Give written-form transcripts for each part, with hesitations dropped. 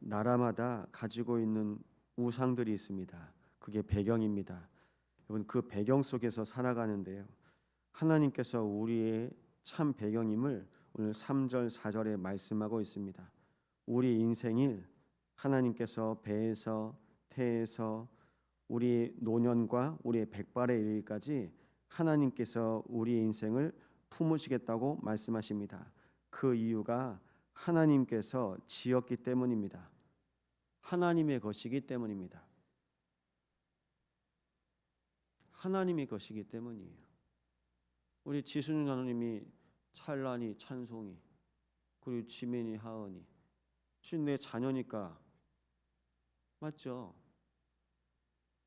나라마다 가지고 있는 우상들이 있습니다. 그게 배경입니다. 여러분, 그 배경 속에서 살아가는데요, 하나님께서 우리의 참 배경임을 오늘 3절 4절에 말씀하고 있습니다. 우리 인생일 하나님께서 배에서 태에서 우리 노년과 우리의 백발에 이르기까지 하나님께서 우리의 인생을 품으시겠다고 말씀하십니다. 그 이유가 하나님께서 지었기 때문입니다. 하나님의 것이기 때문입니다. 하나님의 것이기 때문이에요. 우리 지순 나누님이 찬란히 찬송이, 그리고 지민이 하은이 내 자녀니까 맞죠?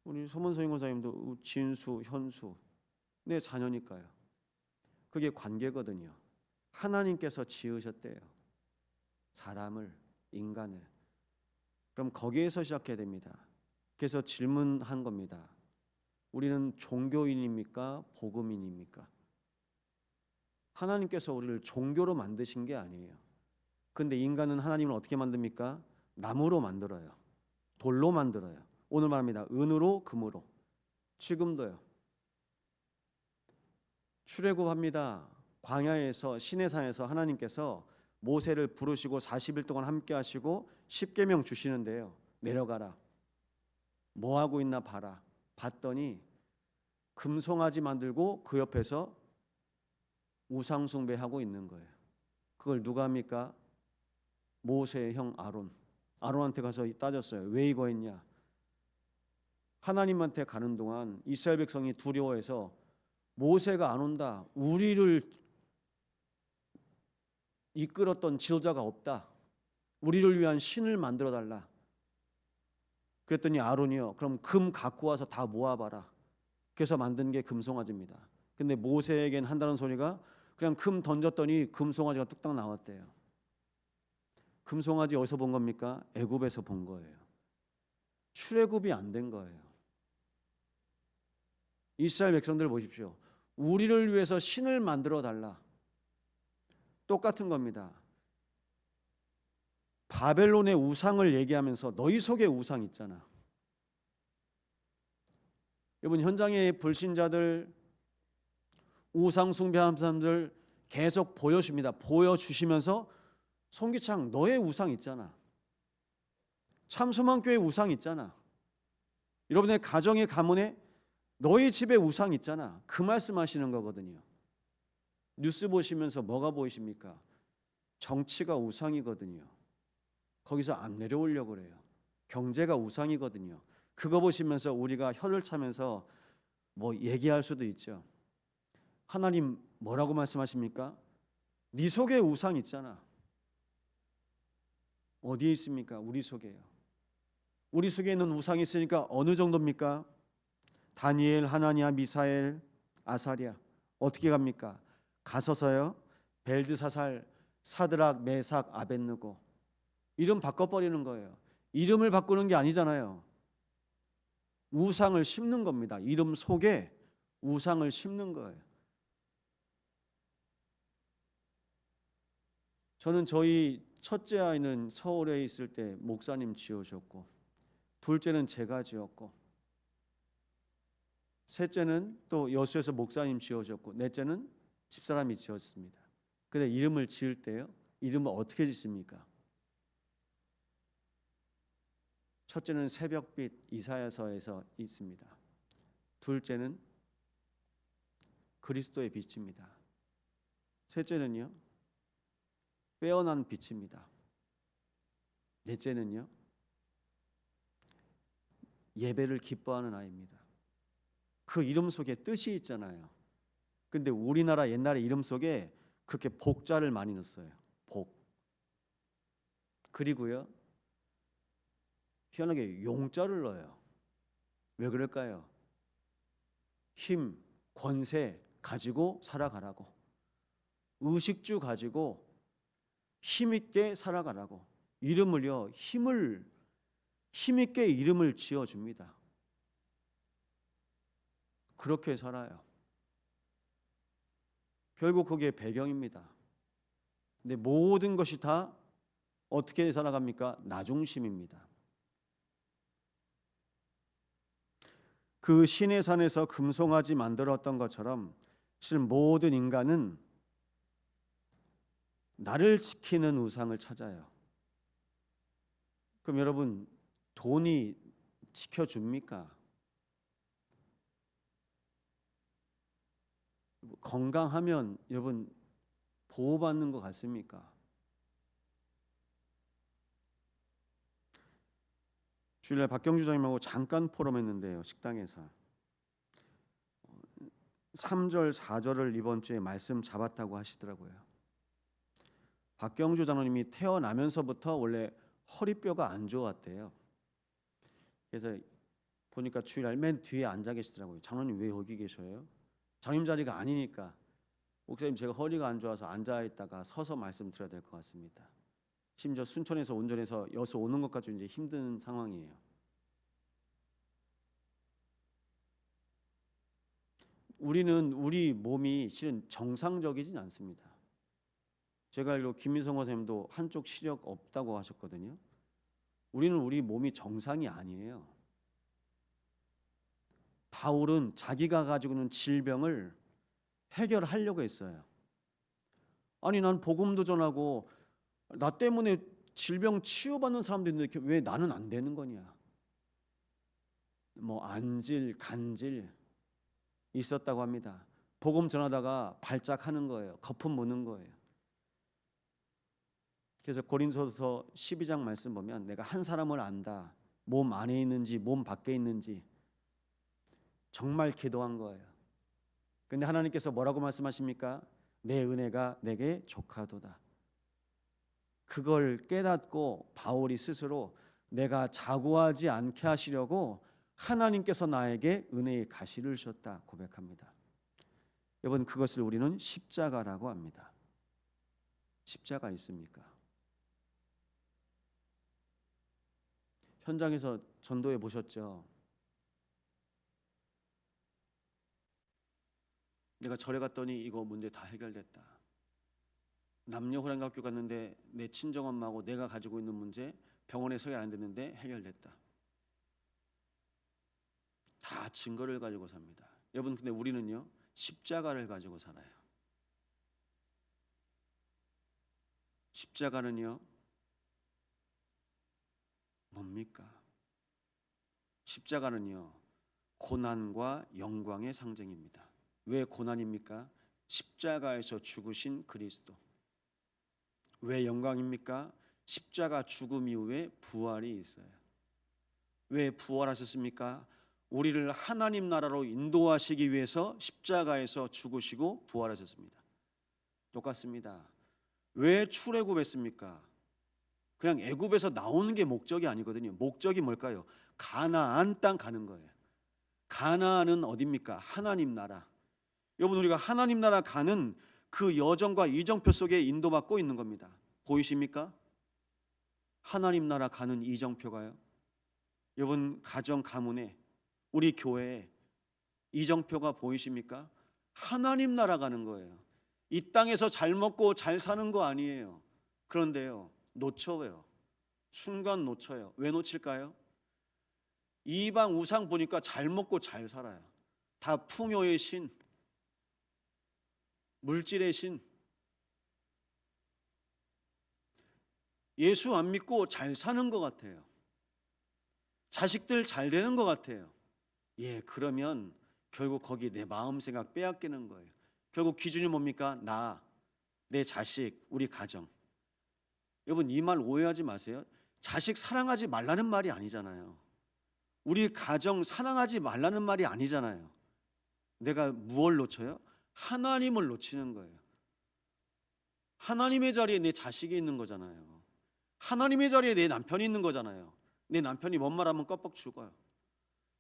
우리 소문서인 권사님도 진수, 현수 내 자녀니까요. 그게 관계거든요. 하나님께서 지으셨대요. 사람을, 인간을. 그럼 거기에서 시작해야 됩니다. 그래서 질문한 겁니다. 우리는 종교인입니까? 복음인입니까? 하나님께서 우리를 종교로 만드신 게 아니에요. 근데 인간은 하나님을 어떻게 만듭니까? 나무로 만들어요. 돌로 만들어요. 오늘 말합니다. 은으로, 금으로. 지금도요. 출애굽합니다. 광야에서 시내산에서 하나님께서 모세를 부르시고 40일 동안 함께 하시고 십계명 주시는데요. 내려가라. 뭐 하고 있나 봐라. 봤더니 금송아지 만들고 그 옆에서 우상 숭배하고 있는 거예요. 그걸 누가 합니까? 모세의 형 아론. 아론한테 가서 따졌어요. 왜 이거 했냐? 하나님한테 가는 동안 이스라엘 백성이 두려워해서 모세가 안 온다. 우리를 이끌었던 지도자가 없다. 우리를 위한 신을 만들어 달라. 그랬더니 아론이요. 그럼 금 갖고 와서 다 모아봐라. 그래서 만든 게 금송아지입니다. 근데 모세에겐 한다는 소리가 그냥 금 던졌더니 금송아지가 뚝딱 나왔대요. 금송아지 어디서 본 겁니까? 애굽에서 본 거예요. 출애굽이 안 된 거예요. 이스라엘 백성들 보십시오. 우리를 위해서 신을 만들어 달라. 똑같은 겁니다. 바벨론의 우상을 얘기하면서 너희 속에 우상 있잖아. 여러분, 현장의 불신자들, 우상 숭배하는 사람들 계속 보여줍니다. 보여주시면서 송기창 너의 우상 있잖아. 참소망교회 우상 있잖아. 여러분의 가정의 가문에 너희 집에 우상 있잖아. 그 말씀하시는 거거든요. 뉴스 보시면서 뭐가 보이십니까? 정치가 우상이거든요. 거기서 안 내려오려고 그래요. 경제가 우상이거든요. 그거 보시면서 우리가 혀를 차면서 뭐 얘기할 수도 있죠. 하나님 뭐라고 말씀하십니까? 네 속에 우상 있잖아. 어디에 있습니까? 우리 속에요. 우리 속에 있는 우상이 있으니까 어느 정도입니까? 다니엘, 하나니아, 미사엘, 아사랴 어떻게 갑니까? 가서서요. 벨드사살, 사드락, 메삭, 아벳느고 이름 바꿔버리는 거예요. 이름을 바꾸는 게 아니잖아요. 우상을 심는 겁니다. 이름 속에 우상을 심는 거예요. 저는 저희 첫째 아이는 서울에 있을 때 목사님 지어줬고, 둘째는 제가 지었고, 셋째는 또 여수에서 목사님 지어줬고, 넷째는 집사람이 지었습니다. 근데 이름을 지을 때요, 이름을 어떻게 짓습니까? 첫째는 새벽빛 이사야서에서 있습니다. 둘째는 그리스도의 빛입니다. 셋째는요, 빼어난 빛입니다. 넷째는요, 예배를 기뻐하는 아이입니다. 그 이름 속에 뜻이 있잖아요. 근데 우리나라 옛날에 이름 속에 그렇게 복자를 많이 넣었어요. 복. 그리고요, 희한하게 용자를 넣어요. 왜 그럴까요? 힘, 권세 가지고 살아가라고. 의식주 가지고 힘있게 살아가라고. 이름을요, 힘있게 이름을 지어줍니다. 그렇게 살아요. 결국 그게 배경입니다. 근데 모든 것이 다 어떻게 살아갑니까? 나 중심입니다. 그 신의 산에서 금송아지 만들었던 것처럼 실 모든 인간은 나를 지키는 우상을 찾아요. 그럼 여러분, 돈이 지켜줍니까? 건강하면 여러분 보호받는 것 같습니까? 주일날 박경주 장님하고 잠깐 포럼했는데요, 식당에서 3절 4절을 이번 주에 말씀 잡았다고 하시더라고요. 박경주 장로님이 태어나면서부터 원래 허리뼈가 안 좋았대요. 그래서 보니까 주일날 맨 뒤에 앉아 계시더라고요. 장로님 왜 여기 계셔요? 장님 자리가 아니니까. 목사님, 제가 허리가 안 좋아서 앉아 있다가 서서 말씀 드려야 될 것 같습니다. 심지어 순천에서 운전해서 여수 오는 것까지 이제 힘든 상황이에요. 우리는 우리 몸이 실은 정상적이진 않습니다. 제가 알기로 김민성 선생님도 한쪽 시력 없다고 하셨거든요. 우리는 우리 몸이 정상이 아니에요. 바울은 자기가 가지고 있는 질병을 해결하려고 했어요. 아니, 난 복음도 전하고 나 때문에 질병 치유받는 사람도 있는데 왜 나는 안 되는 거냐? 뭐 안질, 간질 있었다고 합니다. 복음 전하다가 발작하는 거예요. 거품 무는 거예요. 그래서 고린도서 12장 말씀 보면 내가 한 사람을 안다. 몸 안에 있는지 몸 밖에 있는지 정말 기도한 거예요. 근데 하나님께서 뭐라고 말씀하십니까? 내 은혜가 내게 족하도다. 그걸 깨닫고 바울이 스스로 내가 자고하지 않게 하시려고 하나님께서 나에게 은혜의 가시를 주셨다 고백합니다. 여러분, 그것을 우리는 십자가라고 합니다. 십자가 있습니까? 현장에서 전도해 보셨죠? 내가 절에 갔더니 이거 문제 다 해결됐다. 남녀 호랑학교 갔는데 내 친정엄마하고 내가 가지고 있는 문제 병원에서 해결 안 됐는데 해결됐다. 다 증거를 가지고 삽니다. 여러분, 근데 우리는요, 십자가를 가지고 살아요. 십자가는요, 뭡니까? 십자가는요, 고난과 영광의 상징입니다. 왜 고난입니까? 십자가에서 죽으신 그리스도. 왜 영광입니까? 십자가 죽음 이후에 부활이 있어요. 왜 부활하셨습니까? 우리를 하나님 나라로 인도하시기 위해서 십자가에서 죽으시고 부활하셨습니다. 똑같습니다. 왜 출애굽했습니까? 그냥 애굽에서 나오는 게 목적이 아니거든요. 목적이 뭘까요? 가나안 땅 가는 거예요. 가나안은 어디입니까? 하나님 나라. 여러분, 우리가 하나님 나라 가는 그 여정과 이정표 속에 인도받고 있는 겁니다. 보이십니까? 하나님 나라 가는 이정표가요. 여러분, 가정 가문에 우리 교회에 이정표가 보이십니까? 하나님 나라 가는 거예요. 이 땅에서 잘 먹고 잘 사는 거 아니에요. 그런데요, 놓쳐요. 순간 놓쳐요. 왜 놓칠까요? 이방 우상 보니까 잘 먹고 잘 살아요. 다 풍요의 신, 물질의 신. 예수 안 믿고 잘 사는 것 같아요. 자식들 잘 되는 것 같아요. 예, 그러면 결국 거기 내 마음 생각 빼앗기는 거예요. 결국 기준이 뭡니까? 나, 내 자식, 우리 가정. 여러분, 이 말 오해하지 마세요. 자식 사랑하지 말라는 말이 아니잖아요. 우리 가정 사랑하지 말라는 말이 아니잖아요. 내가 무엇을 놓쳐요? 하나님을 놓치는 거예요. 하나님의 자리에 내 자식이 있는 거잖아요. 하나님의 자리에 내 남편이 있는 거잖아요. 내 남편이 뭔 말하면 껍벅 죽어요.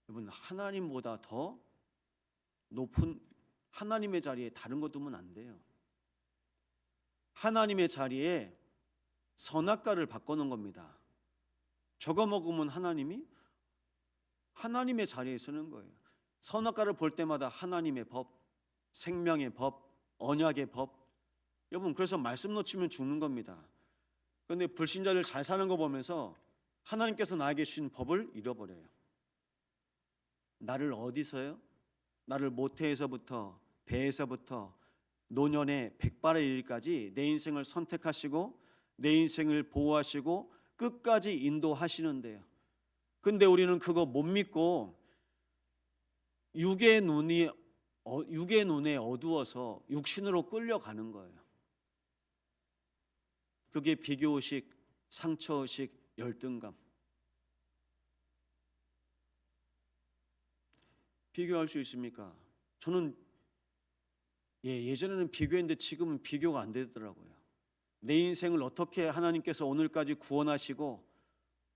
여러분, 하나님보다 더 높은 하나님의 자리에 다른 거 두면 안 돼요. 하나님의 자리에 선악과를 바꿔놓은 겁니다. 저거 먹으면 하나님의 자리에 서는 거예요. 선악과를 볼 때마다 하나님의 법, 생명의 법, 언약의 법. 여러분, 그래서 말씀 놓치면 죽는 겁니다. 그런데 불신자들 잘 사는 거 보면서 하나님께서 나에게 주신 법을 잃어버려요. 나를 어디서요? 나를 모태에서부터 배에서부터 노년의 백발의 일까지 내 인생을 선택하시고 내 인생을 보호하시고 끝까지 인도하시는데요. 근데 우리는 그거 못 믿고 육의 눈에 어두워서 육신으로 끌려가는 거예요. 그게 비교의식, 상처의식, 열등감. 비교할 수 있습니까? 저는 예전에는 비교했는데 지금은 비교가 안 되더라고요. 내 인생을 어떻게 하나님께서 오늘까지 구원하시고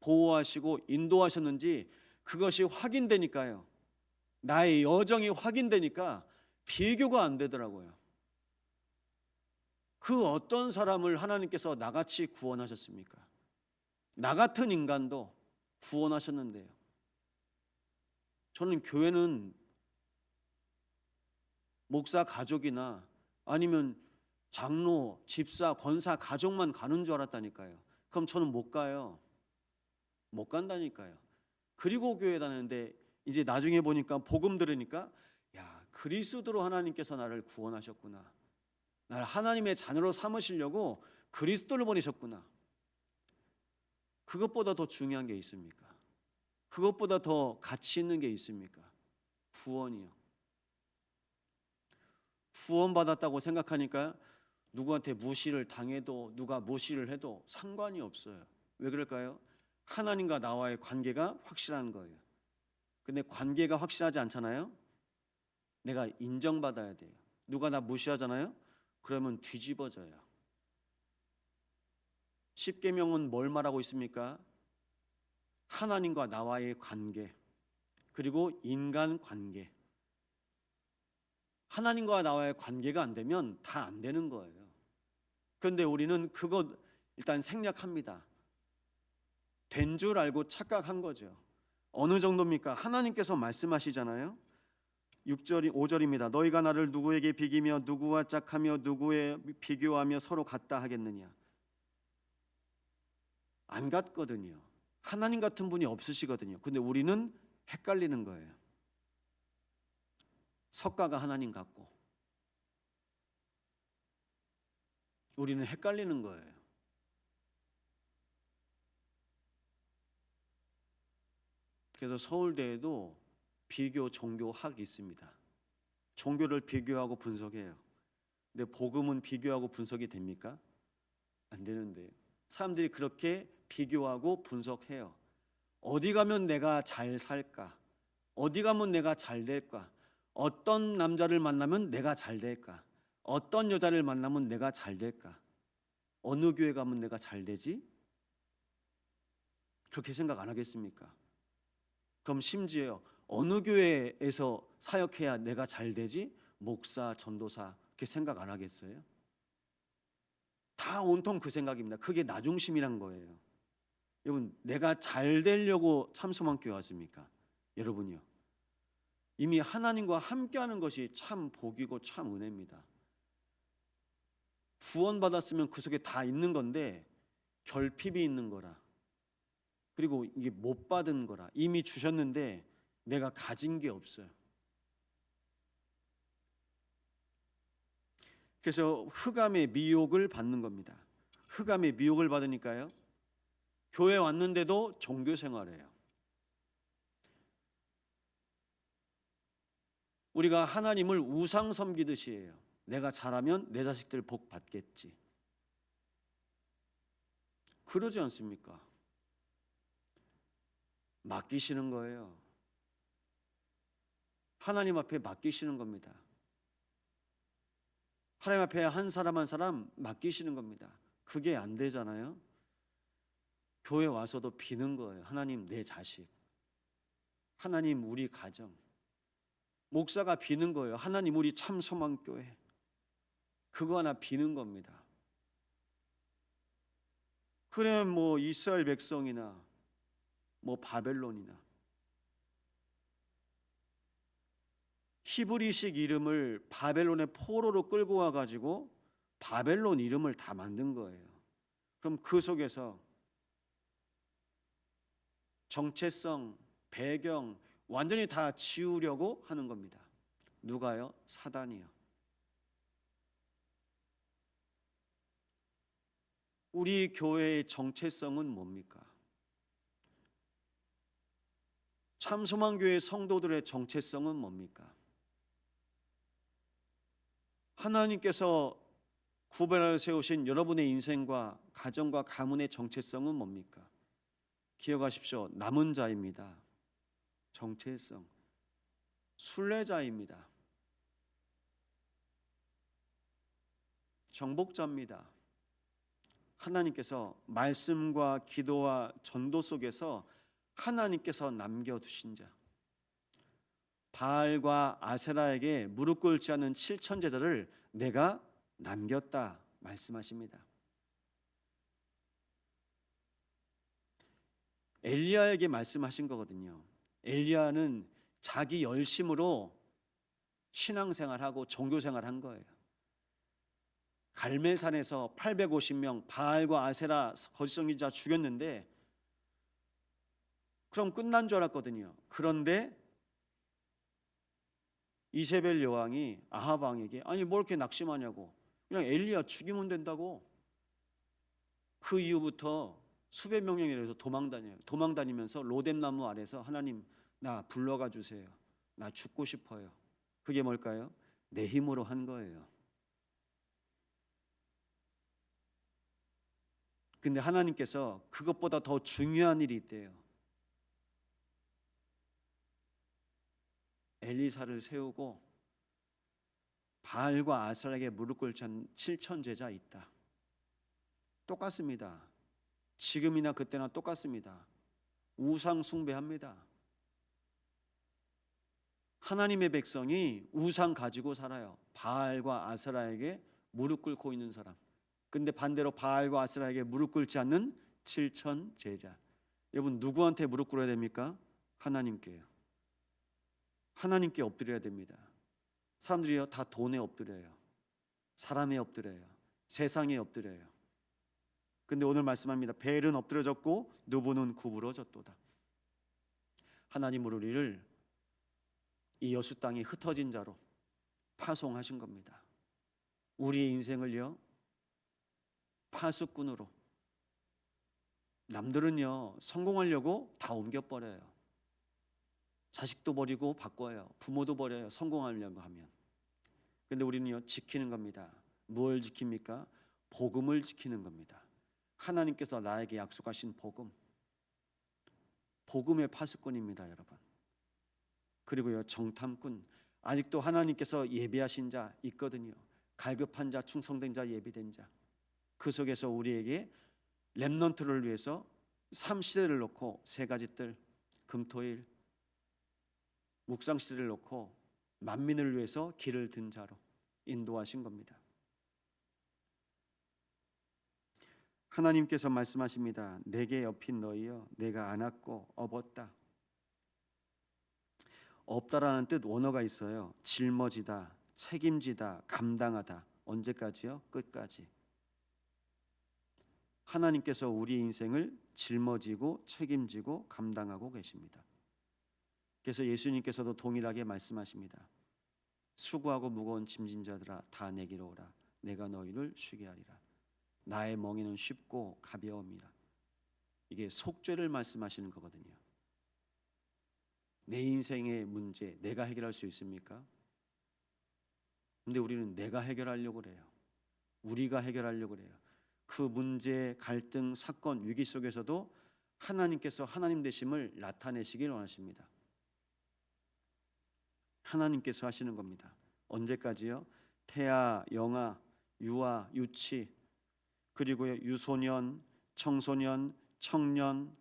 보호하시고 인도하셨는지 그것이 확인되니까요. 나의 여정이 확인되니까 비교가 안 되더라고요. 그 어떤 사람을 하나님께서 나같이 구원하셨습니까? 나 같은 인간도 구원하셨는데요. 저는 교회는 목사 가족이나 아니면 장로, 집사, 권사 가족만 가는 줄 알았다니까요. 그럼 저는 못 가요. 못 간다니까요. 그리고 교회 다니는데 이제 나중에 보니까 복음 들으니까 야, 그리스도로 하나님께서 나를 구원하셨구나. 나를 하나님의 자녀로 삼으시려고 그리스도를 보내셨구나. 그것보다 더 중요한 게 있습니까? 그것보다 더 가치 있는 게 있습니까? 구원이요. 구원받았다고 생각하니까 누구한테 무시를 당해도 누가 무시를 해도 상관이 없어요. 왜 그럴까요? 하나님과 나와의 관계가 확실한 거예요. 근데 관계가 확실하지 않잖아요. 내가 인정받아야 돼요. 누가 나 무시하잖아요. 그러면 뒤집어져요. 십계명은 뭘 말하고 있습니까? 하나님과 나와의 관계, 그리고 인간 관계. 하나님과 나와의 관계가 안 되면 다 안 되는 거예요. 그런데 우리는 그거 일단 생략합니다. 된 줄 알고 착각한 거죠. 어느 정도입니까? 하나님께서 말씀하시잖아요. 6절, 5절입니다. 너희가 나를 누구에게 비기며 누구와 짝하며 누구에 비교하며 서로 같다 하겠느냐? 안 같거든요. 하나님 같은 분이 없으시거든요. 근데 우리는 헷갈리는 거예요. 석가가 하나님 같고 우리는 헷갈리는 거예요. 그래서 서울대에도 비교 종교학이 있습니다. 종교를 비교하고 분석해요. 근데 복음은 비교하고 분석이 됩니까? 안 되는데 사람들이 그렇게 비교하고 분석해요. 어디 가면 내가 잘 살까? 어디 가면 내가 잘 될까? 어떤 남자를 만나면 내가 잘 될까? 어떤 여자를 만나면 내가 잘 될까? 어느 교회 가면 내가 잘 되지? 그렇게 생각 안 하겠습니까? 그럼 심지어 어느 교회에서 사역해야 내가 잘 되지? 목사, 전도사 그렇게 생각 안 하겠어요? 다 온통 그 생각입니다. 그게 나 중심이란 거예요. 여러분, 내가 잘 되려고 참소만교회 왔습니까? 여러분이요. 이미 하나님과 함께하는 것이 참 복이고 참 은혜입니다. 구원받았으면 그 속에 다 있는 건데 결핍이 있는 거라. 그리고 이게 못 받은 거라. 이미 주셨는데 내가 가진 게 없어요. 그래서 흑암의 미혹을 받는 겁니다. 흑암의 미혹을 받으니까요. 교회 왔는데도 종교 생활해요. 우리가 하나님을 우상 섬기듯이 해요. 내가 잘하면 내 자식들 복 받겠지. 그러지 않습니까? 맡기시는 거예요. 하나님 앞에 맡기시는 겁니다. 하나님 앞에 한 사람 한 사람 맡기시는 겁니다. 그게 안 되잖아요. 교회 와서도 비는 거예요. 하나님 내 자식, 하나님 우리 가정. 목사가 비는 거예요. 하나님 우리 참소망교회. 그거 하나 비는 겁니다. 그래 뭐 이스라엘 백성이나 뭐 바벨론이나 히브리식 이름을 바벨론의 포로로 끌고 와가지고 바벨론 이름을 다 만든 거예요. 그럼 그 속에서 정체성, 배경 완전히 다 지우려고 하는 겁니다. 누가요? 사단이요. 우리 교회의 정체성은 뭡니까? 참소망교회 성도들의 정체성은 뭡니까? 하나님께서 구별하여 세우신 여러분의 인생과 가정과 가문의 정체성은 뭡니까? 기억하십시오. 남은 자입니다. 정체성. 순례자입니다. 정복자입니다. 하나님께서 말씀과 기도와 전도 속에서 하나님께서 남겨두신 자, 바알과 아세라에게 무릎 꿇지 않은 7천 제자를 내가 남겼다 말씀하십니다. 엘리야에게 말씀하신 거거든요. 엘리야는 자기 열심으로 신앙생활하고 종교생활한 거예요. 갈멜산에서 850명 바알과 아세라 거짓 선지자 죽였는데 그럼 끝난 줄 알았거든요. 그런데 이세벨 여왕이 아합 왕에게 아니 뭘 이렇게 낙심하냐고, 그냥 엘리야 죽이면 된다고. 그 이후부터 수백 명령에 대해서 도망다니면서 로뎀나무 아래서 하나님 나 불러가 주세요. 나 죽고 싶어요. 그게 뭘까요? 내 힘으로 한 거예요. 근데 하나님께서 그것보다 더 중요한 일이 있대요. 엘리사를 세우고 바알과 아세라에게 무릎 꿇지 않은 7천 제자 있다. 똑같습니다. 지금이나 그때나 똑같습니다. 우상 숭배합니다. 하나님의 백성이 우상 가지고 살아요. 바알과 아세라에게 무릎 꿇고 있는 사람. 근데 반대로 바알과 아세라에게 무릎 꿇지 않는 7천 제자. 여러분 누구한테 무릎 꿇어야 됩니까? 하나님께요. 하나님께 엎드려야 됩니다. 사람들이요 다 돈에 엎드려요. 사람에 엎드려요. 세상에 엎드려요. 근데 오늘 말씀합니다. 벨은 엎드려졌고 누부는 구부러졌도다. 하나님 우리를 이 여수 땅이 흩어진 자로 파송하신 겁니다. 우리의 인생을요 파수꾼으로, 남들은요 성공하려고 다 옮겨버려요. 자식도 버리고 바꿔요. 부모도 버려요. 성공하려고 하면. 근데 우리는요 지키는 겁니다. 무엇을 지킵니까? 복음을 지키는 겁니다. 하나님께서 나에게 약속하신 복음, 복음의 파수꾼입니다, 여러분. 그리고요 정탐꾼, 아직도 하나님께서 예비하신 자 있거든요. 갈급한 자, 충성된 자, 예비된 자. 그 속에서 우리에게 렘넌트를 위해서 3시대를 놓고 세 가지 뜰, 금토일 묵상시대를 놓고 만민을 위해서 길을 든 자로 인도하신 겁니다. 하나님께서 말씀하십니다. 내게 엎인 너희여 내가 안았고 업었다. 업다라는 뜻 원어가 있어요. 짊어지다, 책임지다, 감당하다. 언제까지요? 끝까지. 하나님께서 우리 인생을 짊어지고 책임지고 감당하고 계십니다. 그래서 예수님께서도 동일하게 말씀하십니다. 수고하고 무거운 짐진 자들아 다 내게로 오라. 내가 너희를 쉬게 하리라. 나의 멍에는 쉽고 가벼움이라. 이게 속죄를 말씀하시는 거거든요. 내 인생의 문제 내가 해결할 수 있습니까? 근데 우리는 내가 해결하려고 그래요. 우리가 해결하려고 그래요. 그 문제, 갈등, 사건, 위기 속에서도 하나님께서 하나님 되심을 나타내시길 원하십니다. 하나님께서 하시는 겁니다. 언제까지요? 태아, 영아, 유아, 유치, 그리고 유소년, 청소년, 청년,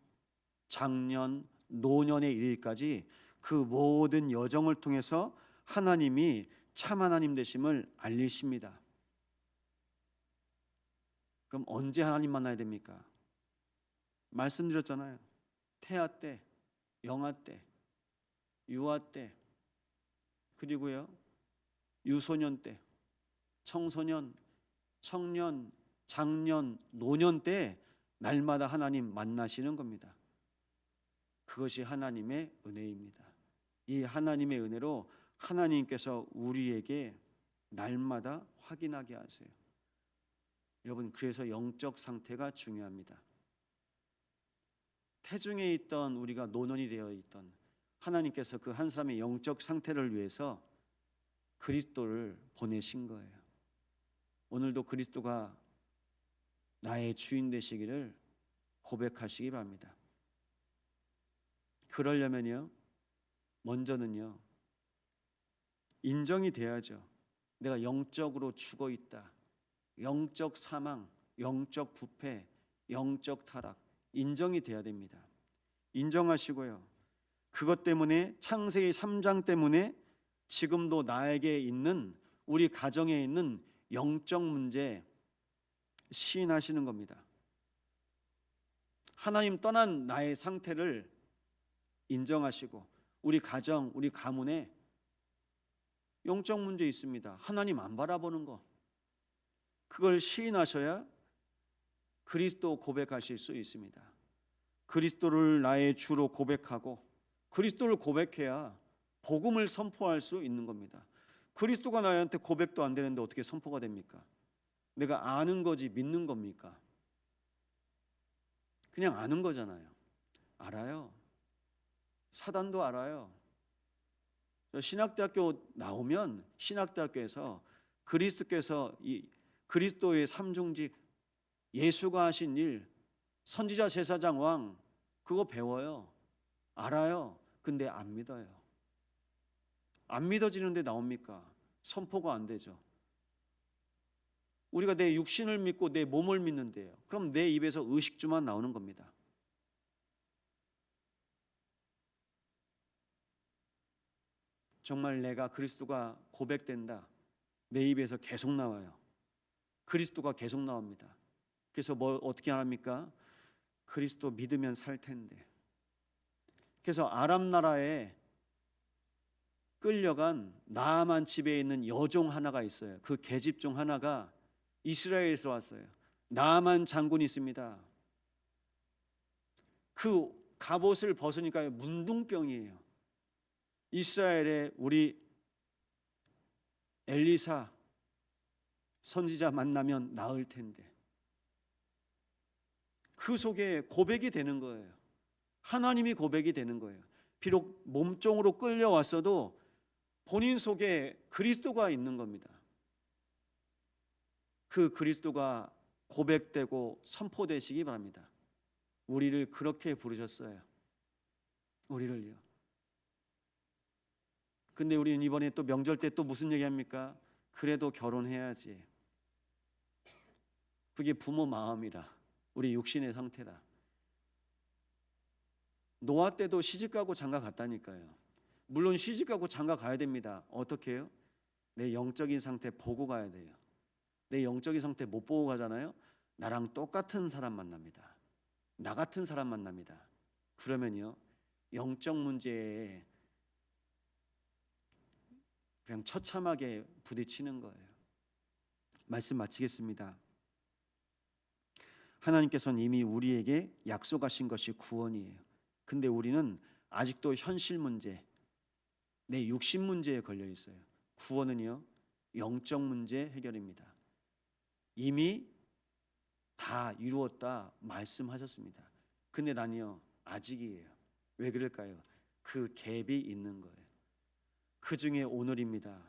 장년, 노년에 이르기까지 그 모든 여정을 통해서 하나님이 참 하나님 되심을 알리십니다. 그럼 언제 하나님 만나야 됩니까? 말씀드렸잖아요. 태아 때, 영아 때, 유아 때, 그리고요 유소년 때, 청소년, 청년, 장년, 노년 때 날마다 하나님 만나시는 겁니다. 그것이 하나님의 은혜입니다. 이 하나님의 은혜로 하나님께서 우리에게 날마다 확인하게 하세요. 여러분, 그래서 영적 상태가 중요합니다. 태중에 있던 우리가 노년이 되어 있던 하나님께서 그 한 사람의 영적 상태를 위해서 그리스도를 보내신 거예요. 오늘도 그리스도가 나의 주인 되시기를 고백하시기 바랍니다. 그러려면요, 먼저는요, 인정이 돼야죠. 내가 영적으로 죽어 있다. 영적 사망, 영적 부패, 영적 타락 인정이 돼야 됩니다. 인정하시고요. 그것 때문에 창세기 3장 때문에 지금도 나에게 있는, 우리 가정에 있는 영적 문제 시인하시는 겁니다. 하나님 떠난 나의 상태를 인정하시고, 우리 가정, 우리 가문에 영적 문제 있습니다. 하나님 안 바라보는 거, 그걸 시인하셔야 그리스도 고백하실 수 있습니다. 그리스도를 나의 주로 고백하고, 그리스도를 고백해야 복음을 선포할 수 있는 겁니다. 그리스도가 나한테 고백도 안 되는데 어떻게 선포가 됩니까? 내가 아는 거지 믿는 겁니까? 그냥 아는 거잖아요. 알아요. 사단도 알아요. 신학대학교 나오면 신학대학교에서 그리스도께서 이 그리스도의 삼중직, 예수가 하신 일, 선지자, 제사장, 왕, 그거 배워요. 알아요. 근데 안 믿어요. 안 믿어지는데 나옵니까? 선포가 안 되죠. 우리가 내 육신을 믿고 내 몸을 믿는데요, 그럼 내 입에서 의식주만 나오는 겁니다. 정말 내가 그리스도가 고백된다, 내 입에서 계속 나와요. 그리스도가 계속 나옵니다. 그래서 뭘 어떻게 합니까? 그리스도 믿으면 살 텐데. 그래서 아람 나라에 끌려간 나아만 집에 있는 여종 하나가 있어요. 그 계집 중 하나가 이스라엘에서 왔어요. 나아만 장군이 있습니다. 그 갑옷을 벗으니까 문둥병이에요. 이스라엘에 우리 엘리사 선지자 만나면 나을 텐데. 그 속에 고백이 되는 거예요. 하나님이 고백이 되는 거예요. 비록 몸종으로 끌려왔어도 본인 속에 그리스도가 있는 겁니다. 그 그리스도가 고백되고 선포되시기 바랍니다. 우리를 그렇게 부르셨어요. 우리를요. 근데 우리는 이번에 또 명절 때 또 무슨 얘기합니까? 그래도 결혼해야지. 그게 부모 마음이라, 우리 육신의 상태라. 노아 때도 시집가고 장가 갔다니까요. 물론 시집가고 장가 가야 됩니다. 어떻게 해요? 내 영적인 상태 보고 가야 돼요. 내 영적인 상태 못 보고 가잖아요. 나랑 똑같은 사람 만납니다. 나 같은 사람 만납니다. 그러면요, 영적 문제에 그냥 처참하게 부딪히는 거예요. 말씀 마치겠습니다. 하나님께서는 이미 우리에게 약속하신 것이 구원이에요. 근데 우리는 아직도 현실 문제, 내 육신 문제에 걸려 있어요. 구원은요, 영적 문제 해결입니다. 이미 다 이루었다 말씀하셨습니다. 근데 난요, 아직이에요. 왜 그럴까요? 그 갭이 있는 거예요. 그 중에 오늘입니다.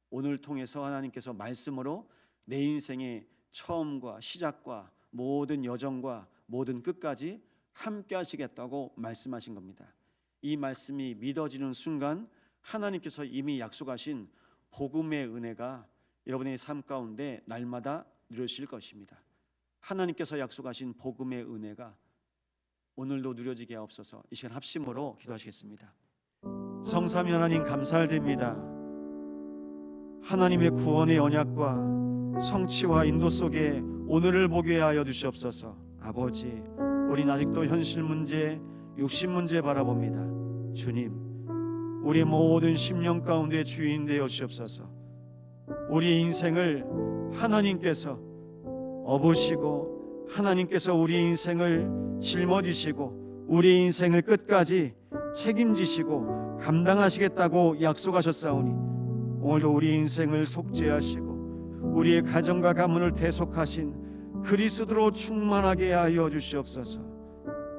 오늘 통해서 하나님께서 말씀으로 내 인생의 처음과 시작과 모든 여정과 모든 끝까지 함께 하시겠다고 말씀하신 겁니다. 이 말씀이 믿어지는 순간 하나님께서 이미 약속하신 복음의 은혜가 여러분의 삶 가운데 날마다 누려질 것입니다. 하나님께서 약속하신 복음의 은혜가 오늘도 누려지게 하옵소서. 이 시간 합심으로 기도하시겠습니다. 성삼위 하나님 감사드립니다. 하나님의 구원의 언약과 성취와 인도 속에 오늘을 보게 하여 주시옵소서. 아버지, 우린 아직도 현실 문제, 육신 문제 바라봅니다. 주님, 우리 모든 심령 가운데 주인 되어 주시옵소서. 우리 인생을 하나님께서 업으시고 하나님께서 우리 인생을 짊어지시고 우리 인생을 끝까지 책임지시고 감당하시겠다고 약속하셨사오니 오늘도 우리 인생을 속죄하시고 우리의 가정과 가문을 대속하신 그리스도로 충만하게 하여 주시옵소서.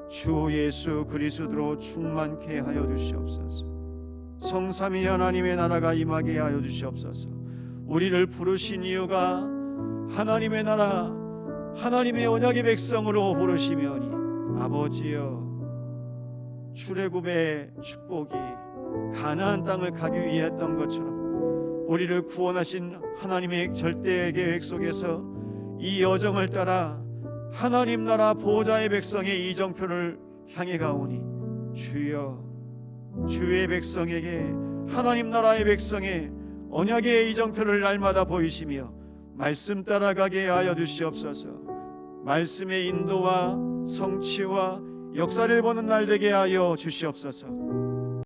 주 예수 그리스도로 충만케 하여 주시옵소서. 성삼위 하나님의 나라가 임하게 하여 주시옵소서. 우리를 부르신 이유가 하나님의 나라 하나님의 언약의 백성으로 부르시며니 아버지여, 출애굽의 축복이 가나안 땅을 가기 위해 했던 것처럼 우리를 구원하신 하나님의 절대 계획 속에서 이 여정을 따라 하나님 나라 보호자의 백성의 이정표를 향해 가오니 주여, 주의 백성에게 하나님 나라의 백성의 언약의 이정표를 날마다 보이시며 말씀 따라가게 하여 주시옵소서. 말씀의 인도와 성취와 역사를 보는 날 되게 하여 주시옵소서.